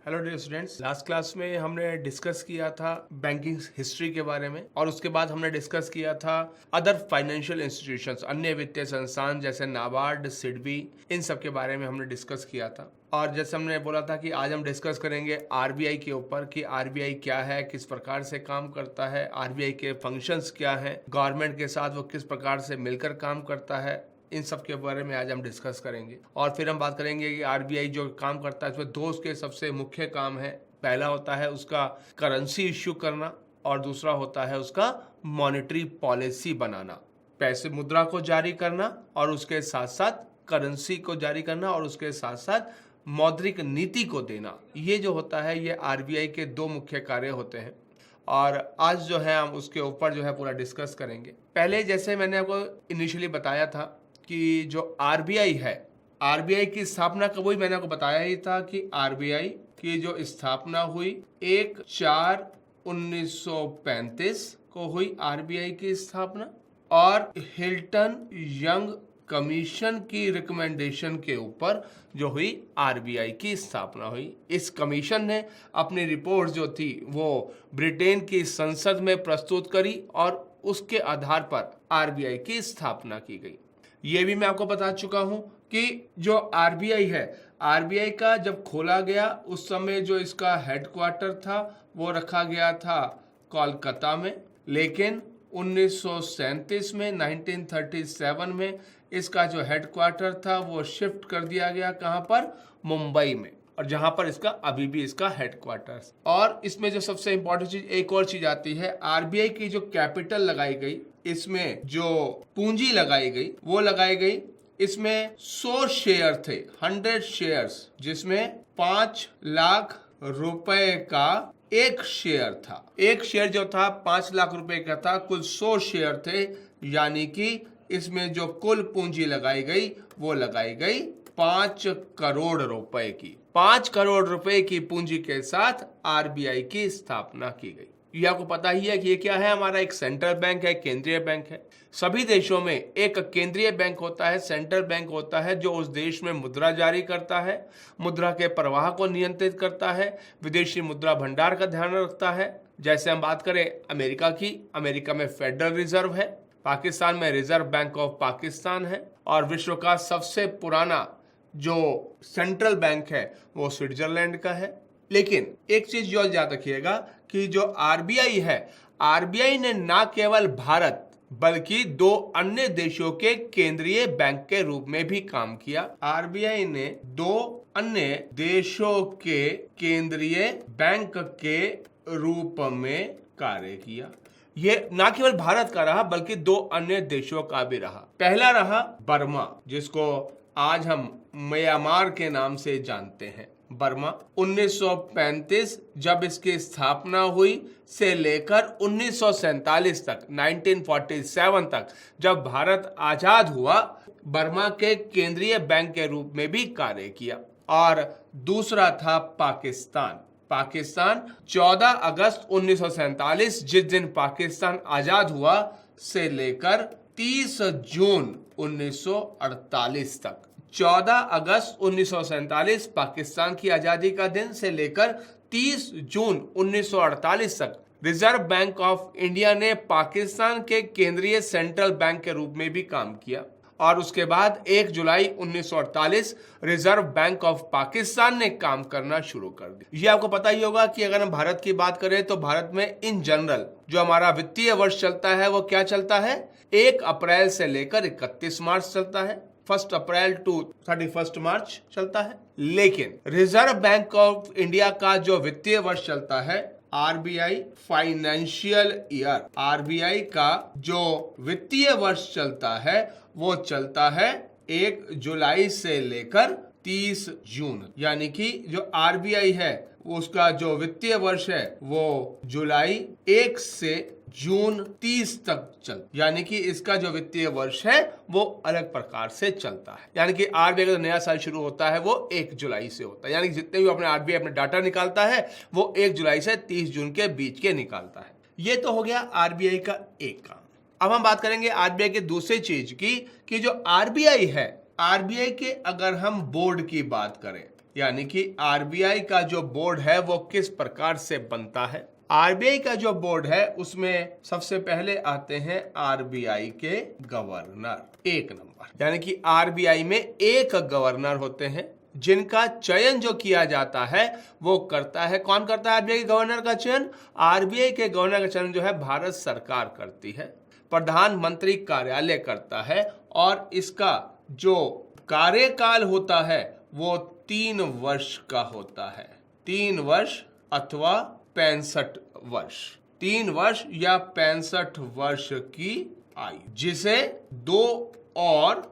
Hello dear students, last class में हमने discuss किया था बैंकिंग हिस्ट्री के बारे में और उसके बाद हमने डिस्कस किया था अदर फाइनेंशियल इंस्टीट्यूशंस, अन्य वित्तीय संस्थान जैसे नाबार्ड, सिडबी, इन सब के बारे में हमने डिस्कस किया था। और जैसे हमने बोला था कि आज हम डिस्कस करेंगे आरबीआई के ऊपर कि आरबीआई क्या है, किस प्रकार से काम करता है, आरबीआई के फंक्शंस क्या हैं, गवर्नमेंट के साथ वो किस प्रकार से मिलकर काम करता है, इन सब के बारे में आज हम डिस्कस करेंगे। और फिर हम बात करेंगे कि आरबीआई जो काम करता है उसमें दो उसके सबसे मुख्य काम है। पहला होता है उसका करेंसी इश्यू करना और दूसरा होता है उसका मॉनेटरी पॉलिसी बनाना, पैसे मुद्रा को जारी करना और उसके साथ साथ करेंसी को जारी करना और उसके साथ साथ मौद्रिक नीति को देना। ये जो होता है ये आरबीआई के दो मुख्य कार्य होते हैं और आज जो है हम उसके ऊपर जो है पूरा डिस्कस करेंगे। पहले जैसे मैंने आपको इनिशियली बताया था कि जो आरबीआई है, आरबीआई की स्थापना कब हुई, मैंने आपको बताया ही था कि आरबीआई की जो स्थापना हुई 1/4/1935 को हुई आरबीआई की स्थापना और हिल्टन यंग कमीशन की रिकमेंडेशन के ऊपर जो हुई आरबीआई की स्थापना हुई। इस कमीशन ने अपनी रिपोर्ट जो थी वो ब्रिटेन की संसद में प्रस्तुत करी और उसके आधार पर आरबीआई की स्थापना की गई। ये भी मैं आपको बता चुका हूं कि जो आरबीआई है, आरबीआई का जब खोला गया उस समय जो इसका हेडक्वार्टर था वो रखा गया था कोलकाता में, लेकिन 1937 में 1937 में इसका जो हेडक्वार्टर था वो शिफ्ट कर दिया गया कहां पर, मुंबई में, और जहां पर इसका अभी भी इसका हेडक्वार्टर। और इसमें जो सबसे इंपॉर्टेंट चीज, एक और चीज आती है, आरबीआई की जो कैपिटल लगाई गई, इसमें जो पूंजी लगाई गई वो लगाई गई, इसमें 100 शेयर थे, 100 शेयर्स, जिसमें 5 लाख रुपए का एक शेयर था। एक शेयर जो था 5 लाख रुपए का था, कुल 100 शेयर थे, यानी कि इसमें जो कुल पूंजी लगाई गई वो लगाई गई 5 करोड़ रुपए की। 5 करोड़ रुपए की पूंजी के साथ आरबीआई की स्थापना की गई। ये आपको पता ही है कि ये क्या है, हमारा एक सेंट्रल बैंक है, केंद्रीय बैंक है। सभी देशों में एक केंद्रीय बैंक होता है, सेंट्रल बैंक होता है, जो उस देश में मुद्रा जारी करता है, मुद्रा के प्रवाह को नियंत्रित करता है, विदेशी मुद्रा भंडार का ध्यान रखता है। जैसे हम बात करें अमेरिका की, अमेरिका में फेडरल रिजर्व है, पाकिस्तान में रिजर्व बैंक ऑफ पाकिस्तान है और विश्व का सबसे पुराना जो सेंट्रल बैंक है वो स्विट्जरलैंड का है। लेकिन एक चीज जो याद रखिएगा कि जो आरबीआई है, आरबीआई ने ना केवल भारत बल्कि 2 अन्य देशों के केंद्रीय बैंक के रूप में भी काम किया। आरबीआई ने 2 अन्य देशों के केंद्रीय बैंक के रूप में कार्य किया। ये ना केवल भारत का रहा बल्कि 2 अन्य देशों का भी रहा। पहला रहा बर्मा, जिसको आज हम म्यांमार के नाम से जानते हैं। बर्मा 1935 जब इसकी स्थापना हुई से लेकर 1947 तक, 1947 तक जब भारत आजाद हुआ, बर्मा के केंद्रीय बैंक के रूप में भी कार्य किया। और दूसरा था पाकिस्तान। पाकिस्तान 14 अगस्त 1947 जिस दिन पाकिस्तान आजाद हुआ से लेकर 30 जून 1948 तक, 14 अगस्त 1947 पाकिस्तान की आजादी का दिन से लेकर 30 जून 1948 तक रिजर्व बैंक ऑफ इंडिया ने पाकिस्तान के केंद्रीय सेंट्रल बैंक के रूप में भी काम किया। और उसके बाद 1 जुलाई 1948 रिजर्व बैंक ऑफ पाकिस्तान ने काम करना शुरू कर दिया। ये आपको पता ही होगा कि अगर हम भारत की बात करें तो भारत में इन जनरल जो हमारा वित्तीय वर्ष चलता है वो क्या चलता है, 1 अप्रैल से लेकर 31 मार्च चलता है, 1 अप्रैल टू 31 मार्च चलता है। लेकिन रिजर्व बैंक ऑफ इंडिया का जो वित्तीय वर्ष चलता है, आरबीआई फाइनेंशियल ईयर, आरबीआई का जो वित्तीय वर्ष चलता है वो चलता है 1 जुलाई से लेकर 30 जून, यानी कि जो आरबीआई है उसका जो वित्तीय वर्ष है वो जुलाई 1 से जून 30 तक यानी कि इसका जो वित्तीय वर्ष है वो अलग प्रकार से चलता है। यानी कि आरबीआई का जो नया साल शुरू होता है वो 1 जुलाई से होता है, यानी कि जितने भी अपने आरबीआई अपने डाटा निकालता है वो 1 जुलाई से 30 जून के बीच के निकालता है। ये तो हो गया आरबीआई का एक काम। अब हम बात करेंगे आरबीआई के दूसरी चीज की कि जो आरबीआई है, आरबीआई के अगर हम बोर्ड की बात करें यानी कि आरबीआई का जो बोर्ड है वो किस प्रकार से बनता है। आरबीआई का जो बोर्ड है उसमें सबसे पहले आते हैं आरबीआई के गवर्नर, 1 नंबर। यानी कि आरबीआई में एक गवर्नर होते हैं जिनका चयन जो किया जाता है वो करता है, कौन करता है आरबीआई के गवर्नर का चयन? आरबीआई के गवर्नर का चयन जो है भारत सरकार करती है, प्रधानमंत्री कार्यालय करता है और इसका जो कार्यकाल होता है वो 3 वर्ष का होता है। 3 वर्ष अथवा 65 वर्ष, 3 वर्ष या 65 वर्ष की आयु, जिसे 2 और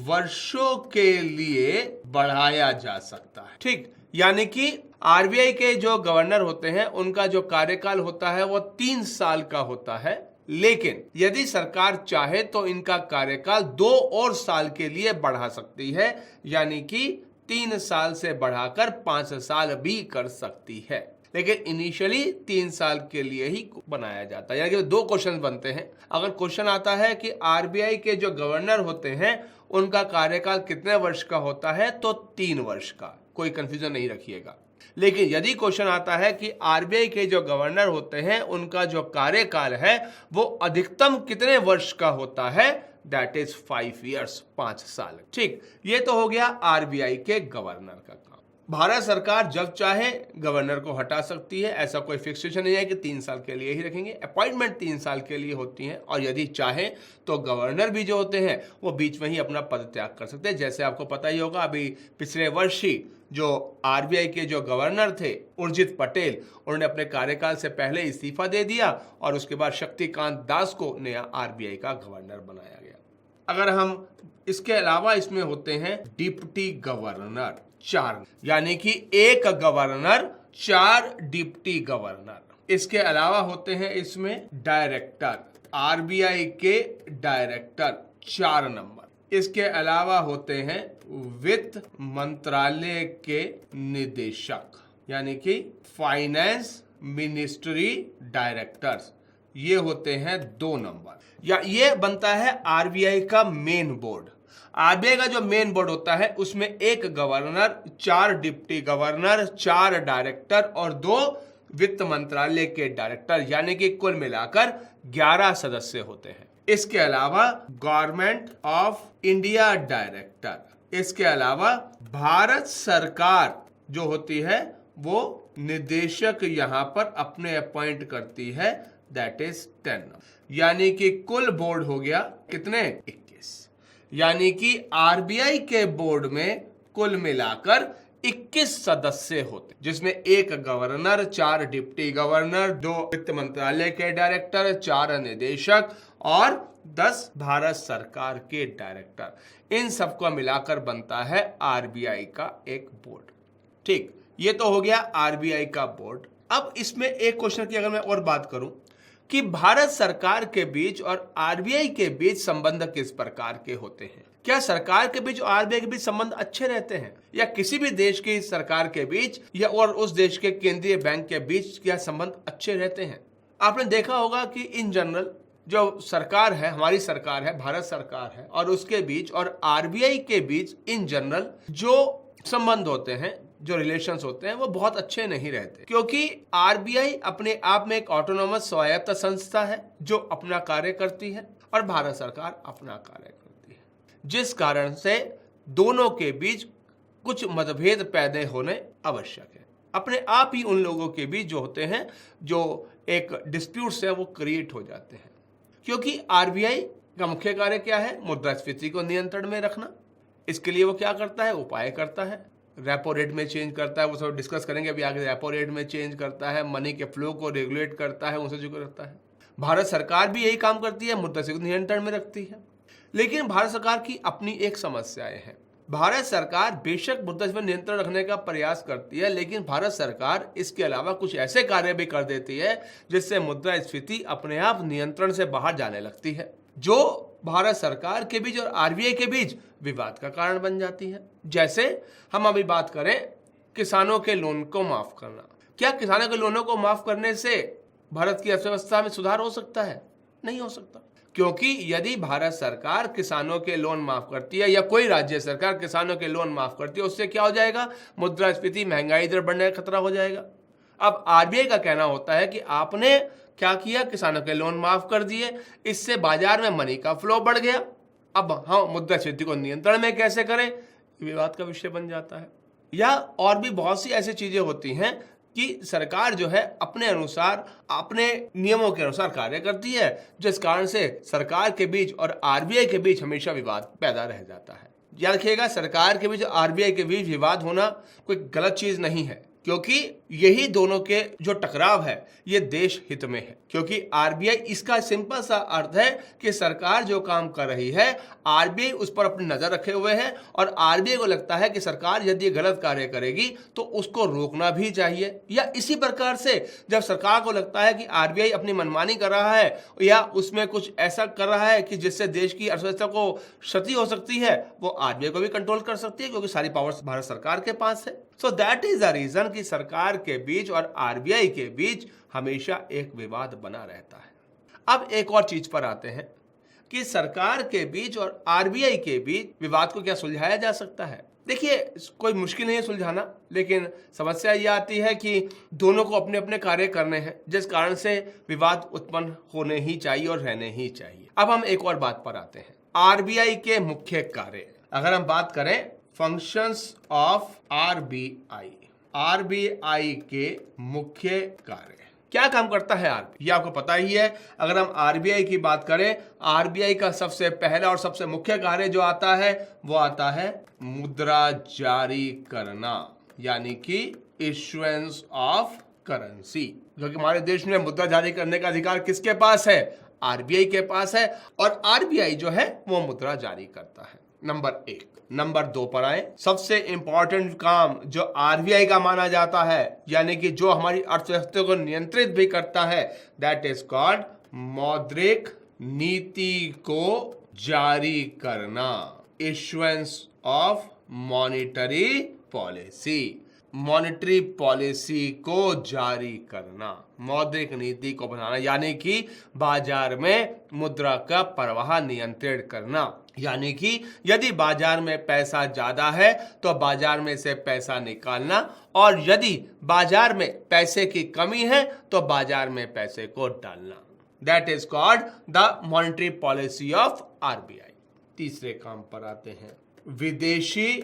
वर्षों के लिए बढ़ाया जा सकता है। ठीक, यानी कि आरबीआई के जो गवर्नर होते हैं उनका जो कार्यकाल होता है वो 3 साल का होता है, लेकिन यदि सरकार चाहे तो इनका कार्यकाल 2 और साल के लिए बढ़ा सकती है, यानी कि 3 साल से बढ़ाकर 5 साल भी कर सकती है, लेकिन इनिशियली 3 साल के लिए ही बनाया जाता है। यानी कि 2 क्वेश्चन बनते हैं। अगर क्वेश्चन आता है कि आरबीआई के जो गवर्नर होते हैं उनका कार्यकाल कितने वर्ष का होता है तो 3 वर्ष का, कोई कंफ्यूजन नहीं रखिएगा। लेकिन यदि क्वेश्चन आता है कि आरबीआई के जो गवर्नर होते हैं उनका जो कार्यकाल है वो अधिकतम कितने वर्ष का होता है, दैट इज 5 ईयर्स, 5 साल। ठीक, ये तो हो गया आरबीआई के गवर्नर का काम। भारत सरकार जब चाहे गवर्नर को हटा सकती है, ऐसा कोई फिक्सेशन नहीं है कि 3 साल के लिए ही रखेंगे। अपॉइंटमेंट 3 साल के लिए होती है और यदि चाहे तो गवर्नर भी जो होते हैं वो बीच में ही अपना पद त्याग कर सकते हैं। जैसे आपको पता ही होगा, अभी पिछले वर्ष ही जो आरबीआई के जो गवर्नर थे उर्जित पटेल, उन्होंने अपने कार्यकाल से पहले इस्तीफा दे दिया और उसके बाद शक्तिकांत दास को नया आरबीआई का गवर्नर बनाया गया। अगर हम इसके अलावा इसमें होते हैं डिप्टी गवर्नर, 4, यानी कि 1 गवर्नर 4 डिप्टी गवर्नर। इसके अलावा होते हैं इसमें डायरेक्टर, आरबीआई के डायरेक्टर 4 नंबर। इसके अलावा होते हैं वित्त मंत्रालय के निदेशक, यानी कि फाइनेंस मिनिस्ट्री डायरेक्टर्स, ये होते हैं 2 नंबर। या ये बनता है आरबीआई का मेन बोर्ड। आरबीआई का जो मेन बोर्ड होता है उसमें 1 गवर्नर, 4 डिप्टी गवर्नर, 4 डायरेक्टर और 2 वित्त मंत्रालय के डायरेक्टर, यानी कि कुल मिलाकर 11 सदस्य होते हैं। इसके अलावा गवर्नमेंट ऑफ इंडिया डायरेक्टर, इसके अलावा भारत सरकार जो होती है वो निदेशक यहां पर अपने अपॉइंट करती है, दैट इज 10। यानी कि कुल बोर्ड हो गया कितने, 21। यानी कि आरबीआई के बोर्ड में कुल मिलाकर 21 सदस्य होते, जिसमें 1 गवर्नर, 4 डिप्टी गवर्नर, 2 वित्त मंत्रालय के डायरेक्टर, 4 निदेशक और 10 भारत सरकार के डायरेक्टर। इन सबको मिलाकर बनता है आरबीआई का एक बोर्ड। ठीक, ये तो हो गया आरबीआई का बोर्ड। अब इसमें एक क्वेश्चन की अगर मैं और बात करूं कि भारत सरकार के बीच और आरबीआई के बीच संबंध किस प्रकार के होते हैं। क्या सरकार के बीच और आरबीआई के बीच संबंध अच्छे रहते हैं, या किसी भी देश की सरकार के बीच या और उस देश के केंद्रीय बैंक के बीच क्या संबंध अच्छे रहते हैं? आपने देखा होगा कि इन जनरल जो सरकार है, हमारी सरकार है, भारत सरकार है, और उसके बीच और आरबीआई के बीच इन जनरल जो संबंध होते हैं, जो रिलेशंस होते हैं, वो बहुत अच्छे नहीं रहते, क्योंकि आरबीआई अपने आप में एक ऑटोनोमस स्वायत्त संस्था है जो अपना कार्य करती है और भारत सरकार अपना कार्य करती है, जिस कारण से दोनों के बीच कुछ मतभेद पैदा होने आवश्यक है। अपने आप ही उन लोगों के बीच जो होते हैं, जो एक डिस्प्यूट्स है, वो क्रिएट हो जाते हैं। क्योंकि आरबीआई का मुख्य कार्य क्या है, मुद्रास्फीति को नियंत्रण में रखना। इसके लिए वो क्या करता है, उपाय करता है, रेपो रेट में चेंज करता है, वो सब डिस्कस करेंगे अभी आगे। रेपो रेट में चेंज करता है, मनी के फ्लो को रेगुलेट करता है, उनसे जो करता है। भारत सरकार भी यही काम करती है, मुद्रास्फीति को नियंत्रण में रखती है। लेकिन भारत सरकार की अपनी एक समस्याएं हैं। भारत सरकार बेशक मुद्रास्फीति नियंत्रण रखने का प्रयास करती है, लेकिन भारत सरकार इसके अलावा कुछ ऐसे कार्य भी कर देती है जिससे मुद्रास्फीति अपने आप नियंत्रण से बाहर जाने लगती है, जो भारत सरकार के बीच और आरबीआई के बीच विवाद का कारण बन जाती है। जैसे हम अभी बात करें किसानों के लोन को माफ करना। क्या किसानों के लोनों को माफ करने से भारत की अर्थव्यवस्था में सुधार हो सकता है? नहीं हो सकता। क्योंकि यदि भारत सरकार किसानों के लोन माफ करती है या कोई राज्य सरकार किसानों के लोन माफ करती है, उससे क्या हो जाएगा, मुद्रास्फीति, महंगाई दर बढ़ने का खतरा हो जाएगा। अब आरबीआई का कहना होता है कि आपने क्या किया, किसानों के लोन माफ कर दिए, इससे बाजार में मनी का फ्लो बढ़ गया। अब हम मुद्रास्फीति को नियंत्रण में कैसे करें, विवाद का विषय बन जाता है। या और भी बहुत सी ऐसी चीजें होती हैं कि सरकार जो है अपने अनुसार, अपने नियमों के अनुसार कार्य करती है, जिस कारण से सरकार के बीच और आरबीआई के बीच हमेशा विवाद पैदा रह जाता है। याद रखिएगा, सरकार के बीच और आरबीआई के बीच विवाद होना कोई गलत चीज नहीं है, क्योंकि यही दोनों के जो टकराव है ये देश हित में है। क्योंकि आरबीआई, इसका सिंपल सा अर्थ है कि सरकार जो काम कर रही है आरबीआई उस पर अपनी नजर रखे हुए है, और आरबीआई को लगता है कि सरकार यदि गलत कार्य करेगी तो उसको रोकना भी चाहिए। या इसी प्रकार से जब सरकार को लगता है कि आरबीआई अपनी मनमानी कर रहा है या उसमें कुछ ऐसा कर रहा है कि जिससे देश की अर्थव्यवस्था को क्षति हो सकती है, वो आरबीआई को भी कंट्रोल कर सकती है, क्योंकि सारी पावर्स भारत सरकार के पास है। So that is the reason कि सरकार के बीच और आरबीआई के बीच हमेशा एक विवाद बना रहता है। अब एक और चीज पर आते हैं कि सरकार के बीच और आरबीआई के बीच विवाद को क्या सुलझाया जा सकता है। देखिए, कोई मुश्किल नहीं है सुलझाना, लेकिन समस्या यह आती है कि दोनों को अपने अपने कार्य करने हैं, जिस कारण से विवाद उत्पन्न होने ही चाहिए और रहने ही चाहिए। अब हम एक और बात पर आते हैं, आरबीआई के मुख्य कार्य। अगर हम बात करें फंक्शंस ऑफ आरबीआई, आरबीआई के मुख्य कार्य, क्या काम करता है आरबीआई, ये आपको पता ही है। अगर हम आरबीआई की बात करें, आरबीआई का सबसे पहला और सबसे मुख्य कार्य जो आता है वो आता है मुद्रा जारी करना, यानी कि इश्यूएंस ऑफ करेंसी। क्योंकि हमारे देश में मुद्रा जारी करने का अधिकार किसके पास है, आरबीआई के पास है, और आरबीआई जो है वो मुद्रा जारी करता है। नंबर एक। नंबर दो पर आए, सबसे इंपॉर्टेंट काम जो आरबीआई का माना जाता है, यानी कि जो हमारी अर्थव्यवस्था को नियंत्रित भी करता है, दैट इज कॉल्ड मौद्रिक नीति को जारी करना, issuance of monetary policy, monetary policy को जारी करना, मौद्रिक नीति को बनाना, यानी कि बाजार में मुद्रा का प्रवाह नियंत्रित करना। यानी कि यदि बाजार में पैसा ज्यादा है तो बाजार में से पैसा निकालना, और यदि बाजार में पैसे की कमी है तो बाजार में पैसे को डालना। That is called the monetary policy of RBI. तीसरे काम पर आते हैं, विदेशी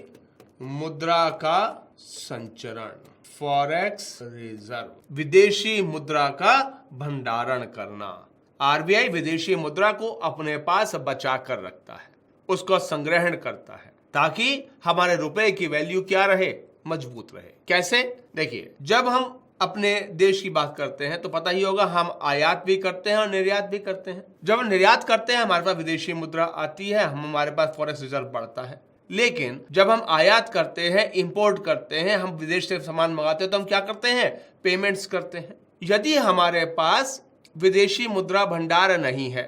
मुद्रा का संचरण, फॉरेक्स रिजर्व, विदेशी मुद्रा का भंडारण करना। आरबीआई विदेशी मुद्रा को अपने पास बचा कर रखता है, उसको संग्रहण करता है, ताकि हमारे रुपए की वैल्यू क्या रहे, मजबूत रहे। कैसे, देखिए, जब हम अपने देश की बात करते हैं तो पता ही होगा हम आयात भी करते हैं और निर्यात भी करते हैं। जब हम निर्यात करते हैं हमारे पास विदेशी मुद्रा आती है, हमारे पास फॉरेक्स रिजर्व बढ़ता है। लेकिन जब हम आयात करते हैं, इंपोर्ट करते हैं, हम विदेश से सामान मंगाते हैं, तो हम क्या करते हैं, पेमेंट्स करते हैं। यदि हमारे पास विदेशी मुद्रा भंडार नहीं है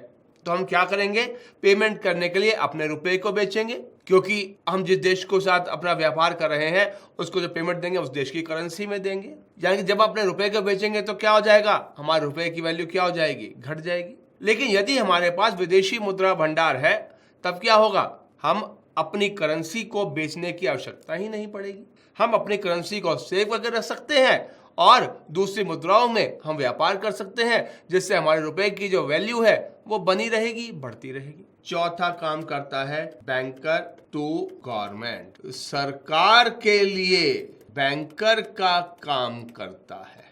तो हम क्या करेंगे, पेमेंट करने के लिए अपने रुपए को बेचेंगे, क्योंकि हम जिस देश के साथ अपना व्यापार कर रहे हैं उसको जो पेमेंट देंगे उस देश की करेंसी में देंगे। यानी कि जब अपने रुपए को बेचेंगे तो क्या हो जाएगा, हमारे रुपए की वैल्यू क्या हो जाएगी, घट जाएगी। लेकिन यदि हमारे पास विदेशी मुद्रा भंडार है तब क्या होगा, हम अपनी करेंसी को बेचने की आवश्यकता ही नहीं पड़ेगी। हम अपनी करेंसी को सेव करके रख सकते हैं और दूसरी मुद्राओं में हम व्यापार कर सकते हैं, जिससे हमारे रुपए की जो वैल्यू है वो बनी रहेगी, बढ़ती रहेगी। चौथा काम करता है बैंकर टू गवर्नमेंट, सरकार के लिए बैंकर का काम करता है।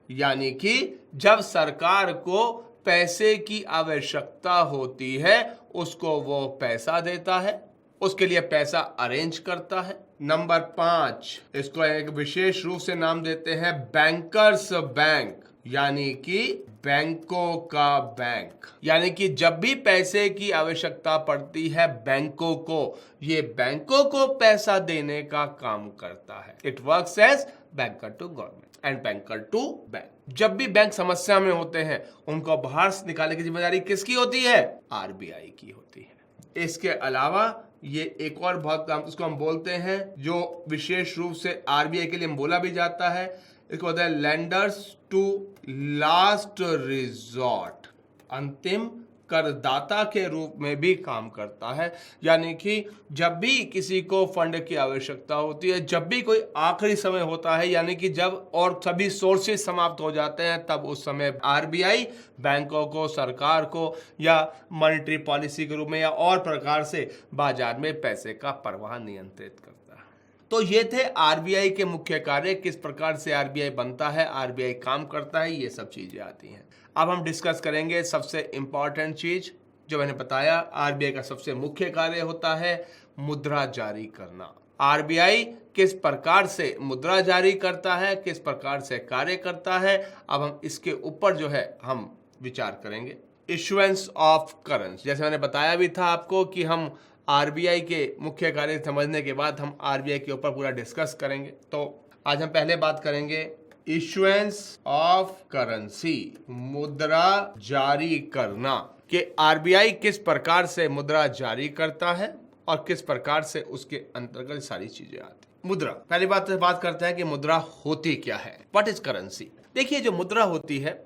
यानी कि जब सरकार को पैसे की आवश्यकता होती है उसको वो पैसा देता है, उसके लिए पैसा अरेंज करता है। नंबर 5, इसको एक विशेष रूप से नाम देते हैं बैंकर्स बैंक, यानी कि बैंकों का बैंक। यानी कि जब भी पैसे की आवश्यकता पड़ती है बैंकों को, ये बैंकों को पैसा देने का काम करता है। It works as banker to government and banker to bank. जब भी बैंक समस्या में होते हैं उनको बाहर निकालने की जिम्मेदारी किसकी होती है, आरबीआई की होती है। इसके अलावा ये एक और बहुत काम, इसको हम बोलते हैं, जो विशेष रूप से आरबीआई के लिए बोला भी जाता है, इसको बोलते हैं लेंडर्स टू लास्ट रिजॉर्ट, अंतिम करदाता के रूप में भी काम करता है। यानी कि जब भी किसी को फंड की आवश्यकता होती है, जब भी कोई आखिरी समय होता है, यानी कि जब और सभी सोर्सेज समाप्त हो जाते हैं, तब उस समय आरबीआई बैंकों को, सरकार को या मॉनेटरी पॉलिसी के रूप में या और प्रकार से बाजार में पैसे का प्रवाह नियंत्रित करता है। तो ये थे आरबीआई के मुख्य कार्य, किस प्रकार से आरबीआई बनता है, आरबीआई काम करता है, ये सब चीजें आती हैं। अब हम डिस्कस करेंगे सबसे इंपॉर्टेंट चीज जो मैंने बताया, आरबीआई का सबसे मुख्य कार्य होता है मुद्रा जारी करना। आरबीआई किस प्रकार से मुद्रा जारी करता है, किस प्रकार से कार्य करता है, अब हम इसके ऊपर जो है हम विचार करेंगे। इशुएंस ऑफ करेंसी, जैसे मैंने बताया भी था आपको कि हम आरबीआई के मुख्य कार्य समझने के बाद हम आरबीआई के ऊपर पूरा डिस्कस करेंगे। तो आज हम पहले बात करेंगे इशुएंस ऑफ करेंसी, मुद्रा जारी करना, कि आरबीआई किस प्रकार से मुद्रा जारी करता है और किस प्रकार से उसके अंतर्गत सारी चीजें आती। मुद्रा, पहली बात करते हैं कि मुद्रा होती क्या है, व्हाट इज करेंसी। देखिए, जो मुद्रा होती है,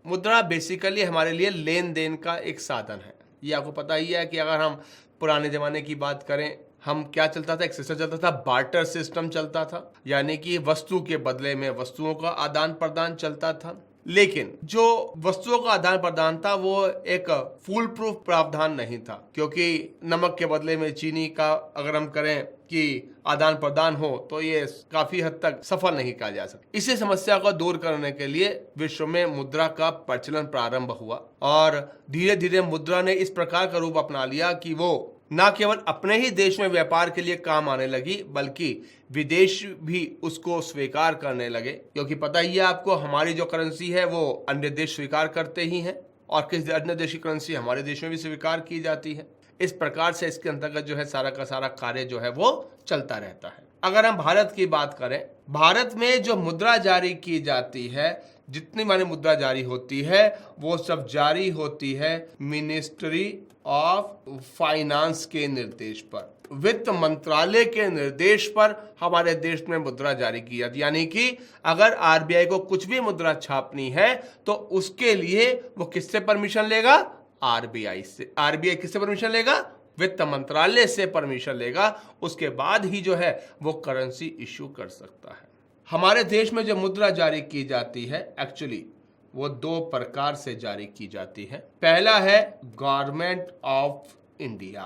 मुद्रा बेसिकली हमारे लिए लेन देन का एक साधन है। ये आपको पता ही है कि अगर हम पुराने जमाने की बात करें, हम क्या चलता था, एक सिस्टम चलता था, बार्टर सिस्टम चलता था, यानी कि वस्तु के बदले में वस्तुओं का आदान प्रदान चलता था। लेकिन जो वस्तुओं का आदान प्रदान था वो एक फुल प्रूफ प्रावधान नहीं था, क्योंकि नमक के बदले में चीनी का अगर हम करें कि आदान प्रदान हो तो ये काफी हद तक सफल नहीं कहा जा सकता। इसी समस्या को दूर करने के लिए विश्व में मुद्रा का प्रचलन प्रारंभ हुआ और धीरे धीरे मुद्रा ने इस प्रकार का रूप अपना लिया कि वो न केवल अपने ही देश में व्यापार के लिए काम आने लगी, बल्कि विदेश भी उसको स्वीकार करने लगे। क्योंकि पता ही है आपको, हमारी जो करेंसी है वो अन्य देश स्वीकार करते ही हैं और किसी अन्य देश की करेंसी हमारे देश में भी स्वीकार की जाती है। इस प्रकार से इसके अंतर्गत जो है सारा का सारा कार्य जो है वो चलता रहता है। अगर हम भारत की बात करें, भारत में जो मुद्रा जारी की जाती है, जितनी माने मुद्रा जारी होती है, वो सब जारी होती है मिनिस्ट्री ऑफ फाइनेंस के निर्देश पर, वित्त मंत्रालय के निर्देश पर हमारे देश में मुद्रा जारी की जाती है। यानी कि अगर आरबीआई को कुछ भी मुद्रा छापनी है तो उसके लिए वो किससे परमिशन लेगा, आरबीआई से। आरबीआई किससे परमिशन लेगा, वित्त मंत्रालय से परमिशन लेगा, उसके बाद ही जो है वो करेंसी इश्यू कर सकता है। हमारे देश में जो मुद्रा जारी की जाती है, एक्चुअली वो दो प्रकार से जारी की जाती है। पहला है गवर्नमेंट ऑफ इंडिया,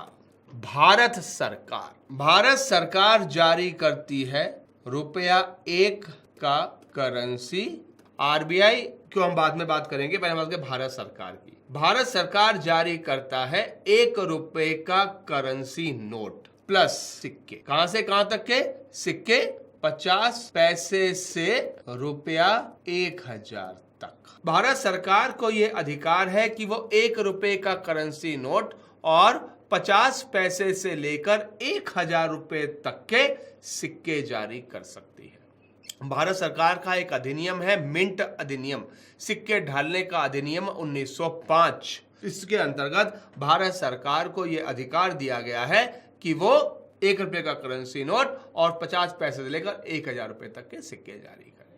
भारत सरकार। भारत सरकार जारी करती है ₹1 का करेंसी। आरबीआई क्यों हम बाद में बात करेंगे, पहले बात करें भारत सरकार की। भारत सरकार जारी करता है ₹1 का करेंसी नोट प्लस सिक्के। कहां से कहां तक के सिक्के, 50 पैसे से ₹1000 तक। भारत सरकार को यह अधिकार है कि वो ₹1 का करेंसी नोट और 50 पैसे से लेकर 1000 रुपए तक के सिक्के जारी कर सकती है। भारत सरकार का एक अधिनियम है, मिंट अधिनियम, सिक्के ढालने का अधिनियम 1905। इसके अंतर्गत भारत सरकार को यह अधिकार दिया गया है कि वो ₹1 का करेंसी नोट और 50 पैसे से लेकर 1000 रुपए तक के सिक्के जारी करें।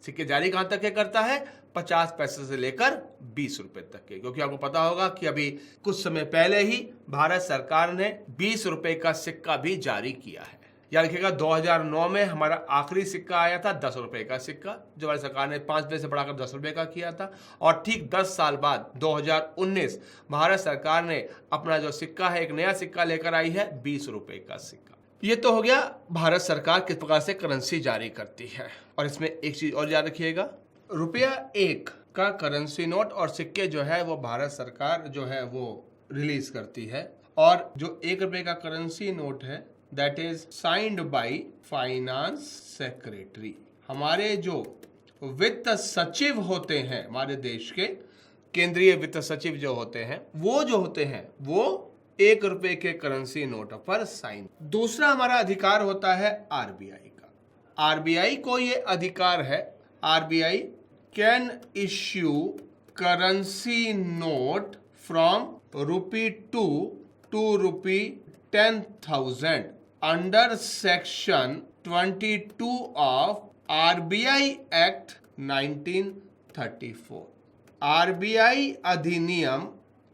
सिक्के जारी कहां तक के करता है, 50 पैसे से लेकर 20 रुपए तक के। क्योंकि आपको पता होगा कि अभी कुछ समय पहले ही भारत सरकार ने 20 रुपए का सिक्का भी जारी किया है। याद रखिएगा, 2009 में हमारा आखिरी सिक्का आया था 10 रुपए का सिक्का, जो हमारी सरकार ने 5 पैसे बढ़ाकर 10 रुपए का किया था। और ठीक 10 साल बाद 2019 भारत सरकार ने अपना जो सिक्का है, एक नया सिक्का लेकर आई है, 20 रुपए का सिक्का। ये तो हो गया भारत सरकार किस प्रकार से करेंसी जारी करती है। और इसमें एक चीज और याद रखिएगा, ₹1 का करेंसी नोट और सिक्के जो है वो भारत सरकार जो है वो रिलीज करती है। और जो ₹1 का करेंसी नोट है, that is signed by finance secretary. हमारे जो वित्त सचिव होते हैं, हमारे देश के केंद्रीय वित्त सचिव जो होते हैं, वो ₹1 के करेंसी नोट पर साइन। दूसरा हमारा अधिकार होता है आरबीआई का। आरबीआई को ये अधिकार है, RBI can issue currency note from ₹2 to ₹10,000 under section 22 of RBI act 1934। RBI अधिनियम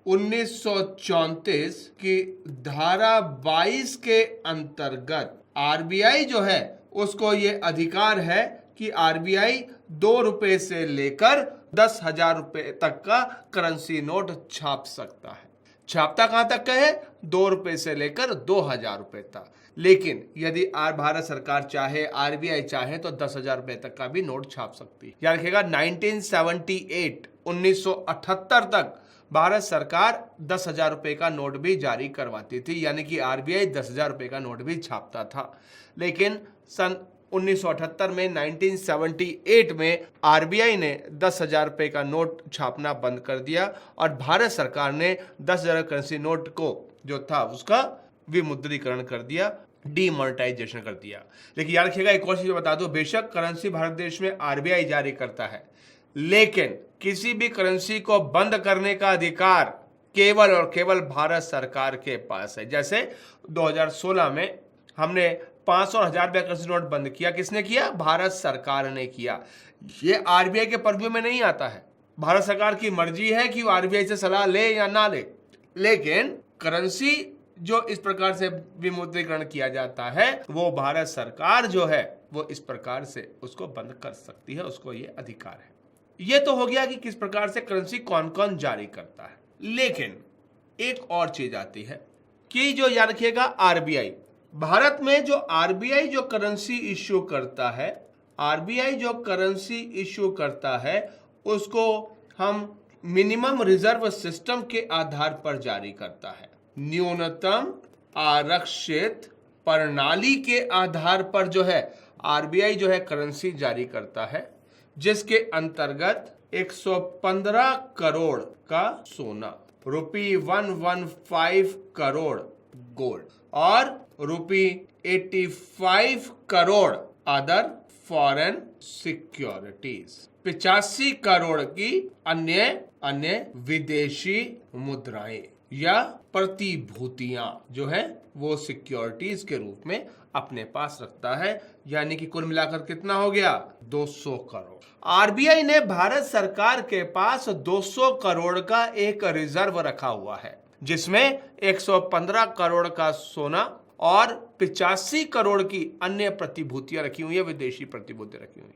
1934 की धारा 22 के अंतर्गत आरबीआई जो है उसको ये अधिकार है कि आरबीआई 2 रुपए से लेकर 10,000 रुपए तक का करेंसी नोट छाप सकता है। छापता कहां तक का है? 2 रुपए से लेकर 2,000 रुपए तक। लेकिन यदि भारत सरकार चाहे, आरबीआई चाहे तो 10,000 रुपए तक का भी नोट छाप सकती है। याद रखिएगा 1978 तक भारत सरकार 10,000 रुपए का नोट भी जारी करवाती थी, यानी कि आरबीआई 10,000 रुपए का नोट भी छापता था। लेकिन सन 1978 में 1978 में आरबीआई ने 10,000 रुपए का नोट छापना बंद कर दिया और भारत सरकार ने 10,000 करेंसी नोट को जो था उसका विमुद्रीकरण कर दिया, डीमोनेटाइजेशन कर दिया। लेकिन याद रखिएगा एक और चीज बता दो, बेशक करेंसी भारत देश में आरबीआई जारी करता है, लेकिन किसी भी करेंसी को बंद करने का अधिकार केवल और केवल भारत सरकार के पास है। जैसे 2016 में हमने 500 और 1000 रुपया करेंसी नोट बंद किया, किसने किया? भारत सरकार ने किया। ये आरबीआई के पर्व्यू में नहीं आता है। भारत सरकार की मर्जी है कि वो आरबीआई से सलाह ले या ना ले, लेकिन करेंसी जो इस प्रकार से विमुद्रीकरण किया जाता है वो भारत सरकार जो है वो इस प्रकार से उसको बंद कर सकती है, उसको ये अधिकार है। ये तो हो गया कि किस प्रकार से करेंसी कौन कौन जारी करता है। लेकिन एक और चीज आती है कि जो याद रखिएगा आरबीआई, भारत में जो आरबीआई जो करेंसी इश्यू करता है, आरबीआई जो करेंसी इश्यू करता है उसको हम मिनिमम रिजर्व सिस्टम के आधार पर जारी करता है। न्यूनतम आरक्षित प्रणाली के आधार पर जो है आरबीआई जो है करेंसी जारी करता है, जिसके अंतर्गत 115 करोड़ का सोना, ₹115 करोड़ गोल्ड और ₹85 crore other foreign securities, 85 crore की अन्य विदेशी मुद्राएं या प्रतिभूतियां जो है वो सिक्योरिटीज के रूप में अपने पास रखता है। यानी कि कुल मिलाकर कितना हो गया? 200 करोड़। आरबीआई ने भारत सरकार के पास 200 करोड़ का एक रिजर्व रखा हुआ है, जिसमें 115 करोड़ का सोना और 85 करोड़ की अन्य प्रतिभूतियां रखी हुई है, विदेशी प्रतिभूतियां रखी हुई।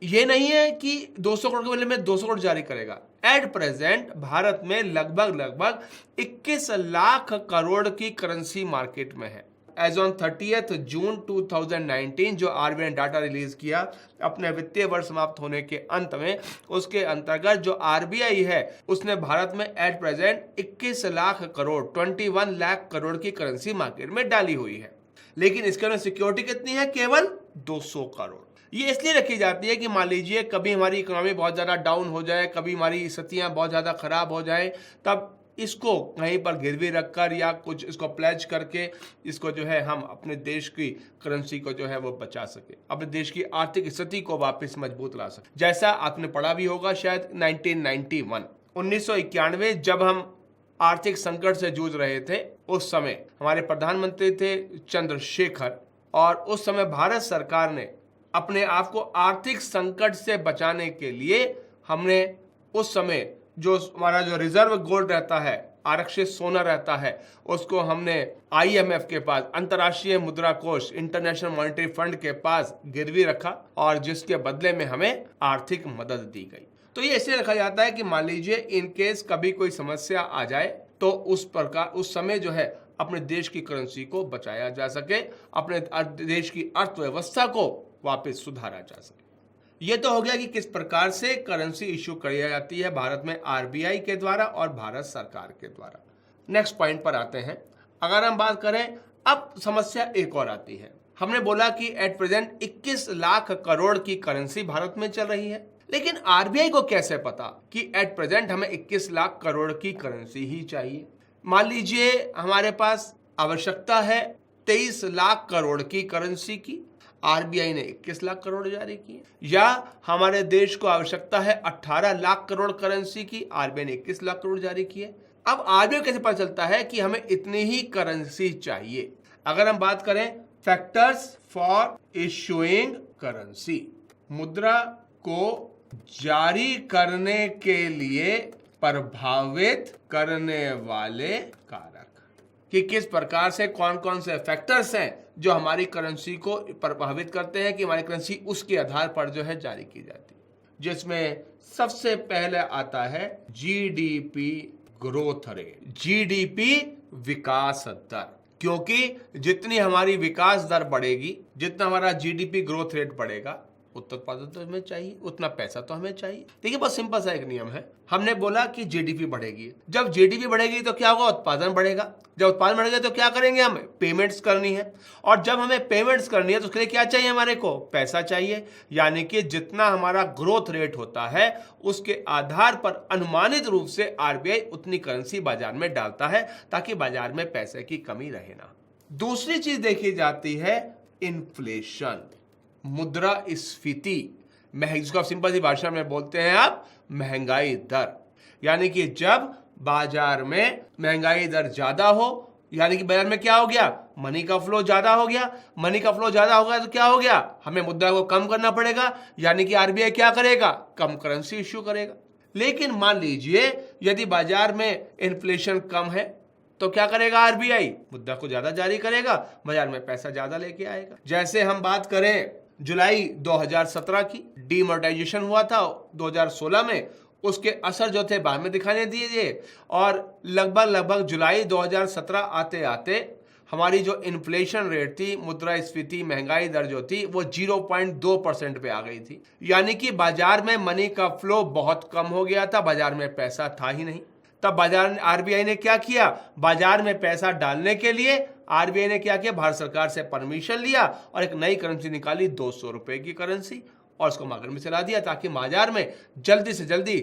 ये नहीं है कि 200 करोड़ के बदले में 200 करोड़ जारी करेगा। एट प्रेजेंट भारत में लगभग 21 लाख करोड़ की करेंसी मार्केट में है। एज ऑन 30 जून 2019 जो आरबीआई ने डाटा रिलीज किया अपने वित्तीय वर्ष समाप्त होने के अंत में, उसके अंतर्गत जो आरबीआई है उसने भारत में एट प्रेजेंट 21 लाख करोड़ 21 लाख करोड़ की करेंसी मार्केट में डाली हुई है। लेकिन इसके अंदर सिक्योरिटी कितनी है? केवल 200 करोड़। ये इसलिए रखी जाती है कि मान लीजिए कभी हमारी इकोनॉमी बहुत ज्यादा डाउन हो जाए, कभी हमारी स्थितियां बहुत ज्यादा खराब हो जाए, तब इसको कहीं पर गिरवी रखकर या कुछ इसको प्लेज करके इसको जो है हम अपने देश की करेंसी को जो है वो बचा सके, अपने देश की आर्थिक स्थिति को वापस मजबूत ला सके। जैसा आपने पढ़ा भी होगा शायद 1991 जब हम आर्थिक संकट से जूझ रहे थे, उस समय हमारे प्रधानमंत्री थे चंद्रशेखर, और उस समय भारत सरकार ने अपने आप को आर्थिक संकट से बचाने के लिए हमने उस समय जो हमारा जो रिजर्व गोल्ड रहता है, आरक्षित सोना रहता है, उसको हमने आईएमएफ के पास, अंतर्राष्ट्रीय मुद्रा कोष, इंटरनेशनल मॉनेटरी फंड के पास गिरवी रखा और जिसके बदले में हमें आर्थिक मदद दी गई। तो ये ऐसे रखा जाता है कि मान लीजिए इन केस कभी कोई समस्या आ जाए तो उस समय जो है अपने देश की करेंसी को बचाया जा सके, अपने देश की अर्थव्यवस्था को वापस सुधारा जा सके। यह तो हो गया कि किस प्रकार से करेंसी इश्यू करी जाती है भारत में आरबीआई के द्वारा और भारत सरकार के द्वारा। नेक्स्ट पॉइंट पर आते हैं। अगर हम बात करें, अब समस्या एक और आती है। हमने बोला कि एट प्रेजेंट 21 लाख करोड़ की करेंसी भारत में चल रही है, लेकिन आरबीआई को कैसे पता कि एट प्रेजेंट हमें 21 लाख करोड़ की करेंसी ही चाहिए? मान लीजिए हमारे पास आवश्यकता है 23 लाख करोड़ की करेंसी की, आरबीआई ने 21 लाख करोड़ जारी किए, या हमारे देश को आवश्यकता है 18 लाख करोड़ करेंसी की, आरबीआई ने 21 लाख करोड़ जारी किए। अब आरबीआई कैसे पता चलता है कि हमें इतनी ही करेंसी चाहिए? अगर हम बात करें फैक्टर्स फॉर इशूइंग करेंसी, मुद्रा को जारी करने के लिए प्रभावित करने वाले कारक, कि किस प्रकार से कौन कौन से फैक्टर्स हैं जो हमारी करेंसी को प्रभावित करते हैं कि हमारी करेंसी उसके आधार पर जो है जारी की जाती है, जिसमें सबसे पहले आता है जीडीपी ग्रोथ रेट, जीडीपी विकास दर। क्योंकि जितनी हमारी विकास दर बढ़ेगी, जितना हमारा जीडीपी ग्रोथ रेट बढ़ेगा, उतना उत्पादन तो हमें चाहिए, उतना पैसा तो हमें चाहिए। देखिए बहुत सिंपल सा एक नियम है, हमने बोला कि जीडीपी बढ़ेगी, जब जीडीपी बढ़ेगी तो क्या होगा, उत्पादन बढ़ेगा, जब उत्पादन बढ़ेगा तो क्या करेंगे, हम पेमेंट्स करनी है, और जब हमें पेमेंट्स करनी है तो उसके लिए क्या चाहिए, हमारे को पैसा चाहिए। यानी कि जितना हमारा ग्रोथ रेट होता है उसके आधार पर अनुमानित रूप से आरबीआई उतनी करेंसी बाजार में डालता है ताकि बाजार में पैसे की कमी रहे ना। दूसरी चीज देखी जाती है इन्फ्लेशन, मुद्रास्फीति, जिसको आप सिंपल सी भाषा में बोलते हैं आप महंगाई दर। यानी कि जब बाजार में महंगाई दर ज्यादा हो, यानी कि बाजार में क्या हो गया, मनी का फ्लो ज्यादा हो गया, मनी का फ्लो ज्यादा हो गया तो क्या हो गया, हमें मुद्रा को कम करना पड़ेगा, यानी कि आरबीआई क्या करेगा, कम करेंसी इश्यू करेगा। लेकिन मान लीजिए यदि बाजार में इन्फ्लेशन कम है तो क्या करेगा, आरबीआई मुद्रा को ज्यादा जारी करेगा, बाजार में पैसा ज्यादा लेके आएगा। जैसे हम बात करें जुलाई 2017 की, डीमोनेटाइजेशन हुआ था 2016 में, उसके असर जो थे बाद में दिखाने दिए, और लगभग जुलाई 2017 आते आते हमारी जो इन्फ्लेशन रेट थी, मुद्रास्फीति महंगाई दर जो थी, वो 0.2% पे आ गई थी। यानी कि बाजार में मनी का फ्लो बहुत कम हो गया था, बाजार में पैसा था ही नहीं। तब बाजार आरबीआई ने क्या किया, बाजार में पैसा डालने के लिए आरबीआई ने क्या किया, भारत सरकार से परमिशन लिया और एक नई करेंसी निकाली, 200 रुपए की करेंसी, और उसको मार्केट में चला दिया ताकि बाजार में जल्दी से जल्दी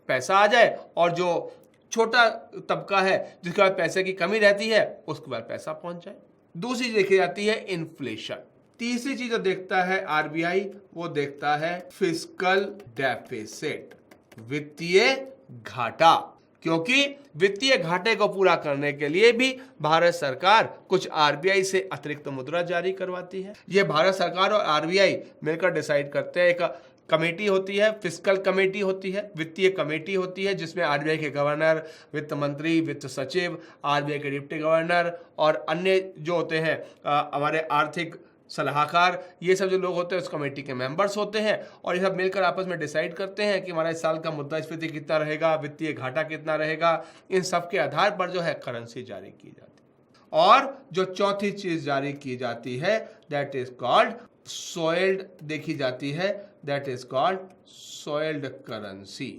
पैसा आ जाए, और जो छोटा तबका है जिसके पास पैसे की कमी रहती है उसके पास पैसा पहुंच जाए। दूसरी चीज देखी जाती है इन्फ्लेशन। तीसरी चीज जो देखता है आरबीआई, वो देखता है फिस्कल डेफिसिट, वित्तीय घाटा। क्योंकि वित्तीय घाटे को पूरा करने के लिए भी भारत सरकार कुछ आरबीआई से अतिरिक्त मुद्रा जारी करवाती है। ये भारत सरकार और आरबीआई मिलकर डिसाइड करते हैं। एक कमेटी होती है, फिस्कल कमेटी होती है, वित्तीय कमेटी होती है, जिसमें आरबीआई के गवर्नर, वित्त मंत्री, वित्त सचिव, आरबीआई के डिप्टी गवर्नर और अन्य जो होते हैं हमारे आर्थिक सलाहकार, ये सब जो लोग होते हैं उस कमेटी के मेंबर्स होते हैं, और ये सब मिलकर आपस में डिसाइड करते हैं कि हमारा इस साल का मुद्रास्फीति कितना रहेगा, वित्तीय घाटा कितना रहेगा। इन सब के आधार पर जो है करेंसी जारी की जाती है। और जो चौथी चीज जारी की जाती है दैट इज कॉल्ड सोइल्ड, देखी जाती है, दैट इज कॉल्ड सोइल्ड करेंसी,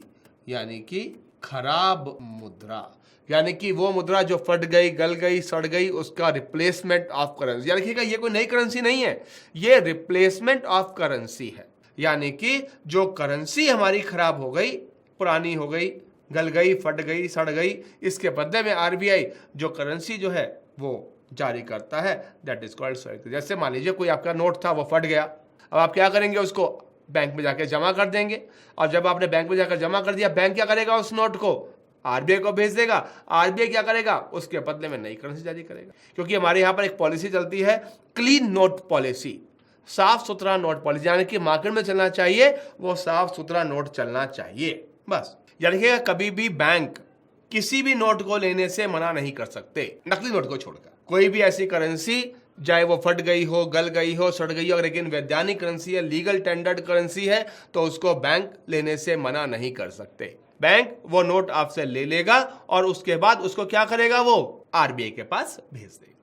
यानी कि खराब मुद्रा। यानी कि वो मुद्रा जो फट गई, गल गई, सड़ गई, उसका रिप्लेसमेंट ऑफ करेंसी। यानी कि ये कोई नई करेंसी नहीं है, ये रिप्लेसमेंट ऑफ करेंसी है। यानी कि जो करेंसी हमारी खराब हो गई, पुरानी हो गई, गल गई, फट गई, सड़ गई, इसके बदले में आरबीआई जो करेंसी जो है वो जारी करता है, दैट इज कॉल्ड सोइल्ड। जैसे मान लीजिए कोई आपका नोट था, वो फट गया, अब आप क्या करेंगे, उसको बैंक में जाके जमा कर देंगे, और जब आपने बैंक में जाकर जमा कर दिया, बैंक क्या करेगा, उस नोट को आरबीआई को भेज देगा। आरबीआई क्या करेगा, उसके बदले में नई करेंसी जारी करेगा। क्योंकि हमारे यहाँ पर एक पॉलिसी चलती है, क्लीन नोट पॉलिसी, साफ सुथरा नोट पॉलिसी, यानी कि मार्केट में चलना चाहिए वो साफ सुथरा नोट चलना चाहिए, बस। यानी कि कभी भी बैंक किसी भी नोट को लेने से मना नहीं कर सकते, नकली नोट को छोड़कर। कोई भी ऐसी करेंसी, चाहे वो फट गई हो, गल गई हो, सड़ गई हो, लेकिन वैधानिक करेंसी है, लीगल टेंडर्ड करेंसी है, तो उसको बैंक लेने से मना नहीं कर सकते। बैंक वो नोट आपसे ले लेगा और उसके बाद उसको क्या करेगा, वो आरबीआई के पास भेज देगा।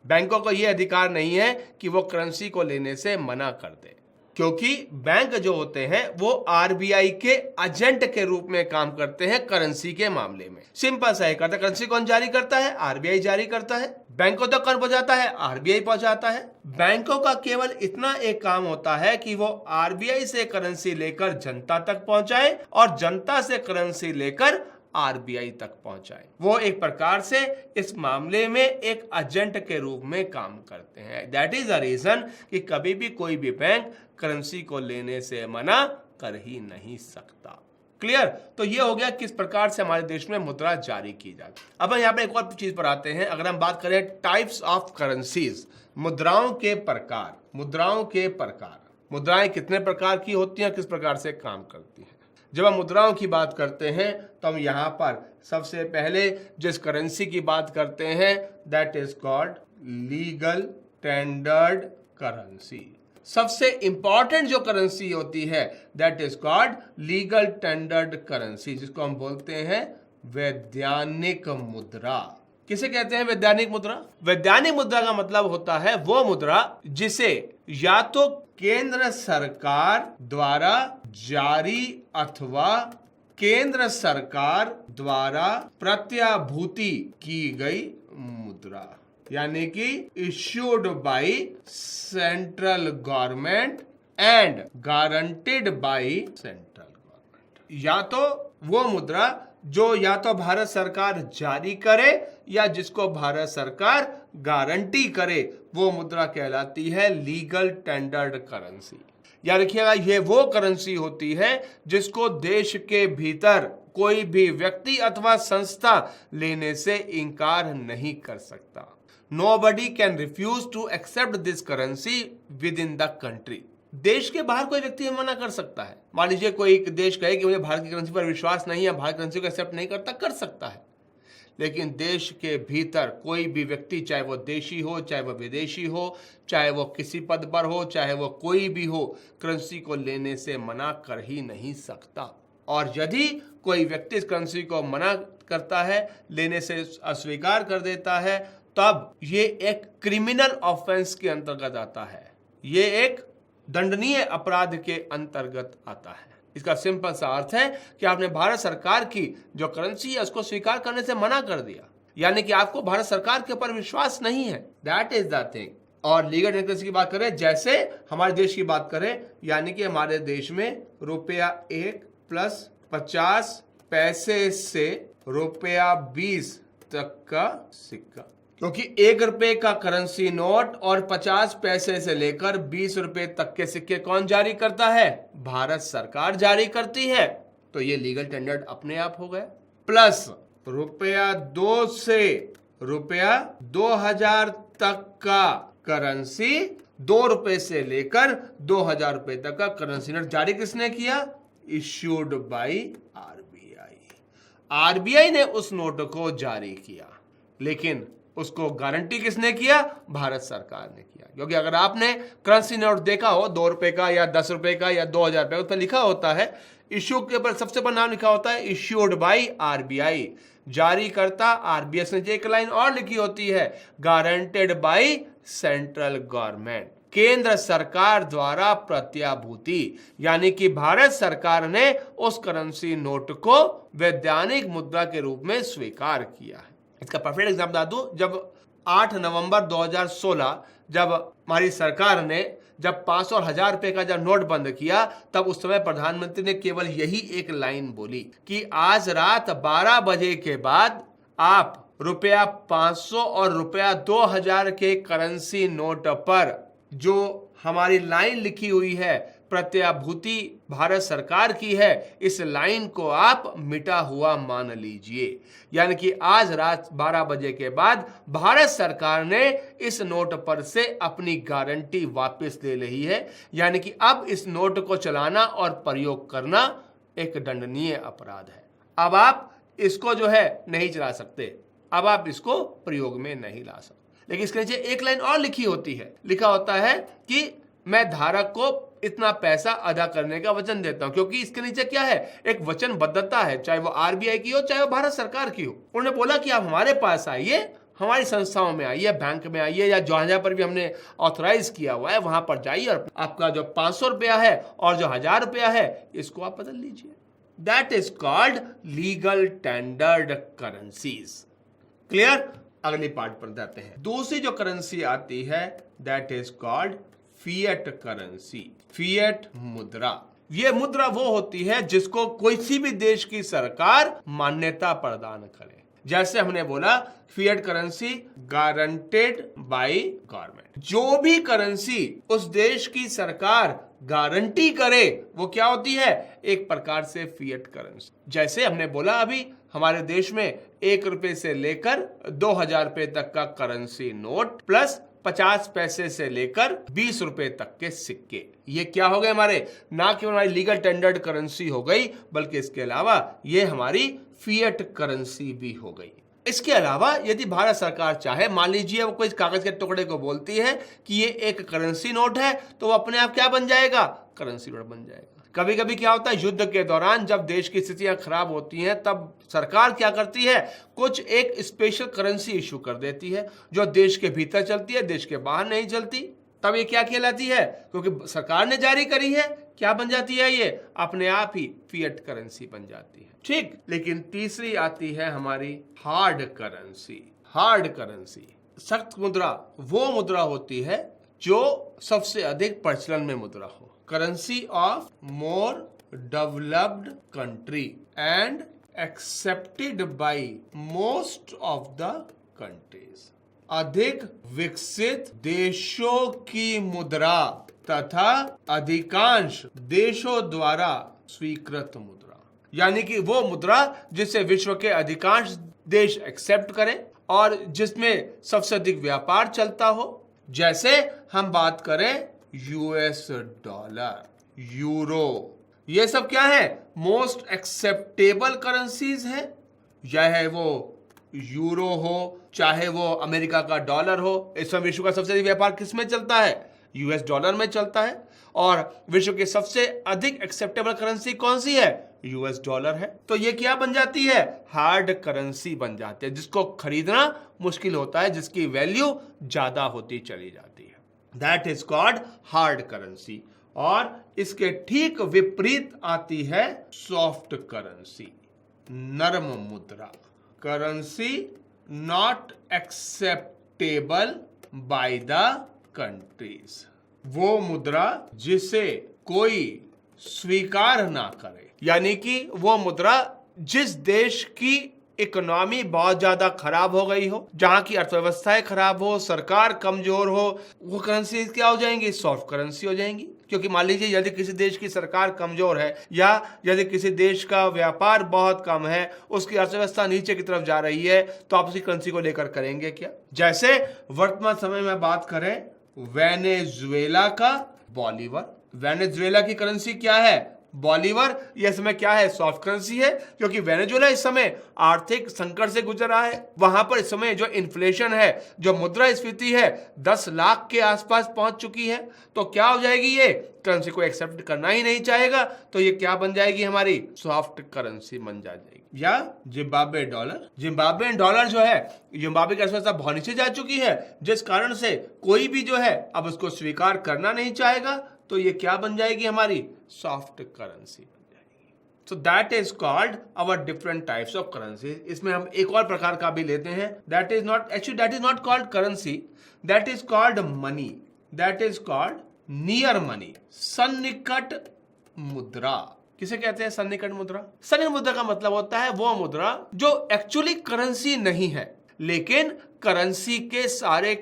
बैंकों को यह अधिकार नहीं है कि वो करेंसी को लेने से मना कर दे, क्योंकि बैंक जो होते हैं वो आरबीआई के एजेंट के रूप में काम करते हैं करेंसी के मामले में। सिंपल सा है, करता करेंसी कौन जारी करता है, आरबीआई जारी करता है। बैंकों तक कौन पहुंचाता है, आरबीआई पहुंचाता है। बैंकों का केवल इतना एक काम होता है कि वो आरबीआई से करेंसी लेकर जनता तक पहुंचाए और जनता से करेंसी लेकर आरबीआई तक पहुंचाए। वो एक प्रकार से इस मामले में एक एजेंट के रूप में काम करते हैं। दैट इज द रीजन कि कभी भी कोई भी बैंक करेंसी को लेने से मना कर ही नहीं सकता। क्लियर? तो ये हो गया किस प्रकार से हमारे देश में मुद्रा जारी की जाती है। अब यहाँ पे एक और चीज पर आते हैं। अगर हम बात करें टाइप्स ऑफ करेंसीज, मुद्राओं के प्रकार, मुद्राओं के प्रकार, मुद्राएं कितने प्रकार की होती हैं, किस प्रकार से काम करती हैं। जब हम मुद्राओं की बात करते हैं तो हम यहाँ पर सबसे पहले जिस करेंसी की बात करते हैं that is called legal tendered currency. सबसे इंपॉर्टेंट जो करेंसी होती है that is called legal tendered currency, जिसको हम बोलते हैं वैधानिक मुद्रा। किसे कहते हैं वैधानिक मुद्रा? वैधानिक मुद्रा का मतलब होता है वो मुद्रा जिसे या तो केंद्र सरकार द्वारा जारी अथवा केंद्र सरकार द्वारा प्रत्याभूति की गई मुद्रा, यानी कि issued by central government and guaranteed by central government. या तो वो मुद्रा जो या तो भारत सरकार जारी करे या जिसको भारत सरकार गारंटी करे, वो मुद्रा कहलाती है लीगल टेंडर्ड करेंसी। याद रखिएगा, ये वो करेंसी होती है जिसको देश के भीतर कोई भी व्यक्ति अथवा संस्था लेने से इनकार नहीं कर सकता। Nobody can refuse to accept this currency within the country। देश के बाहर कोई व्यक्ति मना कर सकता है। मान लीजिए कोई एक देश कहे कि मुझे भारत की करेंसी पर विश्वास नहीं है, भारत करेंसी को एक्सेप्ट नहीं करता, कर सकता है। लेकिन देश के भीतर कोई भी व्यक्ति, चाहे वो देशी हो, चाहे वो विदेशी हो, चाहे वो किसी पद पर हो, चाहे वो कोई भी हो, करेंसी को लेने से मना कर ही नहीं सकता। और यदि कोई व्यक्ति इस करेंसी को मना करता है, लेने से अस्वीकार कर देता है, तब ये एक क्रिमिनल ऑफेंस के अंतर्गत आता है, ये एक दंडनीय अपराध के अंतर्गत आता है। इसका सिंपल सा अर्थ है कि आपने भारत सरकार की जो करेंसी है उसको स्वीकार करने से मना कर दिया, यानी कि आपको भारत सरकार के ऊपर विश्वास नहीं है। That is the thing. और लीगल टेंडर करेंसी की बात करें, जैसे हमारे देश की बात करें, यानी कि हमारे देश में रुपया 1 प्लस 50 पैसे से रुपया 20 तक का सिक्का, क्योंकि 1 रुपए का करेंसी नोट और 50 पैसे से लेकर 20 रुपए तक के सिक्के कौन जारी करता है? भारत सरकार जारी करती है। तो ये लीगल टेंडर्ड अपने आप हो गया। प्लस रुपया 2 से रुपया 2000 तक का करेंसी, 2 रुपए से लेकर 2000 रुपए तक का करेंसी नोट जारी किसने किया? Issued by RBI. आरबीआई ने उस नोट को जारी किया, लेकिन उसको गारंटी किसने किया? भारत सरकार ने किया। क्योंकि अगर आपने करेंसी नोट देखा हो 2 रुपए का या 10 रुपए का या 2000 रुपए, उस पर लिखा होता है, इश्यू के ऊपर सबसे ऊपर नाम लिखा होता है इश्यूड बाय आरबीआई, जारी करता आरबीआई से। एक लाइन और लिखी होती है गारंटेड बाय सेंट्रल गवर्नमेंट, केंद्र सरकार द्वारा प्रत्याभूति, यानी कि भारत सरकार ने उस करेंसी नोट को वैधानिक मुद्रा के रूप में स्वीकार किया है। इसका परफेक्ट एग्जाम्पल बता दूं, जब 8 नवंबर 2016 जब हमारी सरकार ने जब 500 और 1000 रुपए का जब नोट बंद किया, तब उस समय प्रधानमंत्री ने केवल यही एक लाइन बोली कि आज रात 12 बजे के बाद आप रुपया 500 और रुपया 2000 के करेंसी नोट पर जो हमारी लाइन लिखी हुई है प्रत्याभूति भारत सरकार की है, इस लाइन को आप मिटा हुआ मान लीजिए। यानी कि आज रात 12 बजे के बाद भारत सरकार ने इस नोट पर से अपनी गारंटी वापस ले ली है, यानी कि अब इस नोट को चलाना और प्रयोग करना एक दंडनीय अपराध है। अब आप इसको जो है नहीं चला सकते, अब आप इसको प्रयोग में नहीं ला सकते। लेकिन इसके नीचे एक लाइन और लिखी होती है, लिखा होता है कि मैं धारक को इतना पैसा अदा करने का वचन देता हूं, क्योंकि इसके नीचे क्या है? एक वचनबद्धता है, चाहे वो आरबीआई की हो चाहे वो भारत सरकार की हो। उन्होंने बोला कि आप हमारे पास आइए, हमारी संस्थाओं में आइए, बैंक में आइए, या जहां पर भी हमने ऑथराइज किया हुआ है वहां पर जाइए और आपका जो 500 रुपया है और जो 1000 रुपया है इसको आप बदल लीजिए। That is called legal tendered currencies. Clear? अगली पार्ट पर जाते हैं। दूसरी जो करेंसी आती है that is called fiat currency, fiat मुद्रा। ये मुद्रा वो होती है जिसको किसी भी देश की सरकार मान्यता प्रदान करे। जैसे हमने बोला fiat currency guaranteed by government, जो भी करेंसी उस देश की सरकार गारंटी करे वो क्या होती है? एक प्रकार से फिएट करेंसी। जैसे हमने बोला अभी हमारे देश में 1 रुपए से लेकर 2000 रुपए तक का करेंसी नोट प्लस 50 पैसे से लेकर 20 रुपए तक के सिक्के। ये क्या हो गए हमारे, ना केवल हमारी लीगल टेंडर्ड करेंसी हो गई, बल्कि इसके अलावा ये हमारी फिएट करेंसी भी हो गई। इसके अलावा यदि भारत सरकार चाहे, मान लीजिए वो कोई कागज के टुकड़े को बोलती है कि ये एक करेंसी नोट है, तो वो अपने आप क्या बन जाएगा, करेंसी नोट बन जाएगा। कभी कभी क्या होता है, युद्ध के दौरान जब देश की स्थितियां खराब होती हैं, तब सरकार क्या करती है, कुछ एक स्पेशल करेंसी इशू कर देती है, जो देश के भीतर चलती है, देश के बाहर नहीं चलती। तब ये क्या कहलाती है, क्योंकि सरकार ने जारी करी है, क्या बन जाती है, ये अपने आप ही फिएट करेंसी बन जाती है। ठीक, लेकिन तीसरी आती है हमारी हार्ड करेंसी। हार्ड करेंसी, सख्त मुद्रा वो मुद्रा होती है जो सबसे अधिक प्रचलन में मुद्रा हो। Currency of more developed country and accepted by most of the countries. अधिक विकसित देशों की मुद्रा तथा अधिकांश देशों द्वारा स्वीकृत मुद्रा, यानी कि वो मुद्रा जिसे विश्व के अधिकांश देश एक्सेप्ट करें और जिसमें सबसे अधिक व्यापार चलता हो। जैसे हम बात करें यूएस डॉलर, यूरो, ये सब क्या है, मोस्ट एक्सेप्टेबल करेंसीज हैं। चाहे वो यूरो हो, चाहे वो अमेरिका का डॉलर हो। इस समय विश्व का सबसे अधिक व्यापार किस में चलता है, यूएस डॉलर में चलता है। और विश्व की सबसे अधिक एक्सेप्टेबल करेंसी कौन सी है, यूएस डॉलर है। तो ये क्या बन जाती है, हार्ड करेंसी बन जाती है, जिसको खरीदना मुश्किल होता है, जिसकी वैल्यू ज्यादा होती चली जाती है। That is called hard currency. और इसके ठीक विपरीत आती है सॉफ्ट करेंसी, नरम मुद्रा। Currency not acceptable by the countries, वो मुद्रा जिसे कोई स्वीकार ना करे, यानी कि वो मुद्रा जिस देश की इकोनॉमी बहुत ज्यादा खराब हो गई हो, जहां की अर्थव्यवस्थाएं खराब हो, सरकार कमजोर हो, वो करेंसी क्या हो जाएंगी, सॉफ्ट करेंसी हो जाएंगी। क्योंकि मान लीजिए यदि किसी देश की सरकार कमजोर है, या यदि किसी देश का व्यापार बहुत कम है, उसकी अर्थव्यवस्था नीचे की तरफ जा रही है, तो आप उसी करेंसी को लेकर करेंगे क्या। जैसे वर्तमान समय में बात करें वेनेजुएला का बॉलीवर। वेनेजुएला की करेंसी क्या है, बॉलीवर। यह समय क्या है, सॉफ्ट करेंसी है, क्योंकि वेनेजुएला इस समय आर्थिक संकट से गुजर रहा है। वहां पर इस समय जो इन्फ्लेशन है, जो मुद्रास्फीति है, 10 लाख के आसपास पहुंच चुकी है। तो क्या हो जाएगी, ये करेंसी को एक्सेप्ट करना ही नहीं चाहेगा, तो ये क्या बन जाएगी, हमारी सॉफ्ट करेंसी बन जाएगी। या जिम्बाब्वे डॉलर। जिम्बाब्वे डॉलर जो है, जिम्बाब्वे की अर्थव्यवस्था बहुत नीचे जा चुकी है, जिस कारण से कोई भी जो है अब उसको स्वीकार करना नहीं चाहेगा, तो ये क्या बन जाएगी, हमारी सॉफ्ट करेंसी बन जाएगी। So that is called our different types of currency. इसमें हम एक और प्रकार का भी लेते हैं, that is not called currency, that is called money, that is called near money, सन्निकट मुद्रा। किसे कहते हैं सन्निकट मुद्रा? सन्निकट मुद्रा का मतलब होता है वो मुद्रा जो एक्चुअली करेंसी नहीं है, लेकिन करेंसी के सारे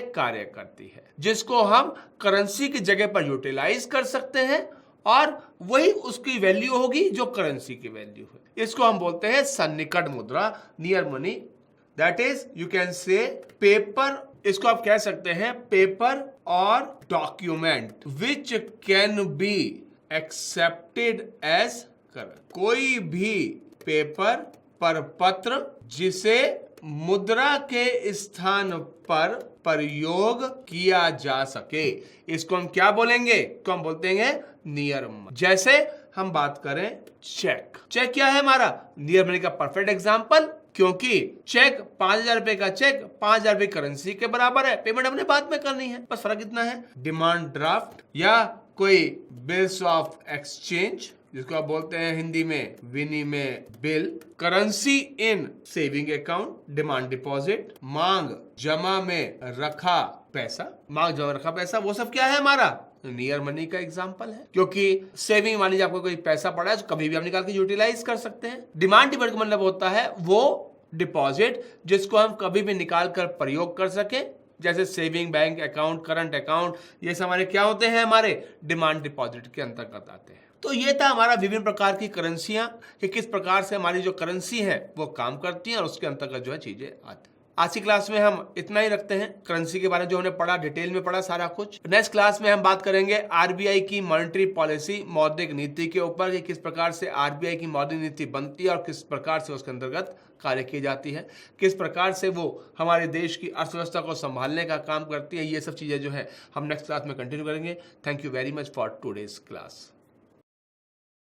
कार्य करती है, जिसको हम करेंसी की जगह पर यूटिलाइज कर सकते हैं, और वही उसकी वैल्यू होगी जो करेंसी की वैल्यू है। इसको हम बोलते हैं सन्निकट मुद्रा, near money. That is you can say paper, इसको आप कह सकते हैं पेपर और document which can be accepted as currency. कोई भी पेपर पर पत्र जिसे मुद्रा के स्थान पर प्रयोग किया जा सके, इसको हम क्या बोलेंगे, तो हम बोलते हैं नियर मनी। जैसे हम बात करें चेक। चेक क्या है हमारा, नियर मनी का परफेक्ट एग्जांपल, क्योंकि चेक 5,000 रुपए का चेक 5,000 रुपए करेंसी के बराबर है। पेमेंट हमने बाद में करनी है, बस फर्क इतना है। डिमांड ड्राफ्ट या कोई बिल्स ऑफ एक्सचेंज, जिसको आप बोलते हैं हिंदी में विनिमय bill. Currency in saving account, demand deposit, मांग जमा में रखा पैसा, मांग जमा रखा पैसा, वो सब क्या है हमारा नियर मनी का एग्जांपल है। क्योंकि सेविंग, मान लीजिए आपको कोई पैसा पड़ा है तो कभी भी आप निकाल के यूटिलाइज कर सकते हैं। डिमांड डिपॉजिट का मतलब होता है वो डिपॉजिट जिसको हम कभी भी निकाल कर प्रयोग कर सके, जैसे saving bank account, current account, ये सब हमारे क्या होते हैं, हमारे डिमांड डिपॉजिट के अंतर्गत आते हैं। तो ये था हमारा विभिन्न प्रकार की करेंसियां, कि किस प्रकार से हमारी जो करेंसी है वो काम करती हैं और उसके अंतर्गत जो है चीजें आती हैं। आज की क्लास में हम इतना ही रखते हैं। करेंसी के बारे में जो हमने पढ़ा, डिटेल में पढ़ा सारा कुछ। नेक्स्ट क्लास में हम बात करेंगे आरबीआई की मॉनेटरी पॉलिसी, मौद्रिक नीति के ऊपर कि किस प्रकार से आरबीआई की मौद्रिक नीति बनती है और किस प्रकार से उसके अंतर्गत कार्य की जाती है, किस प्रकार से वो हमारे देश की अर्थव्यवस्था को संभालने का काम करती है। ये सब चीज़ें जो है हम नेक्स्ट क्लास में कंटिन्यू करेंगे। Thank you very much for today's class.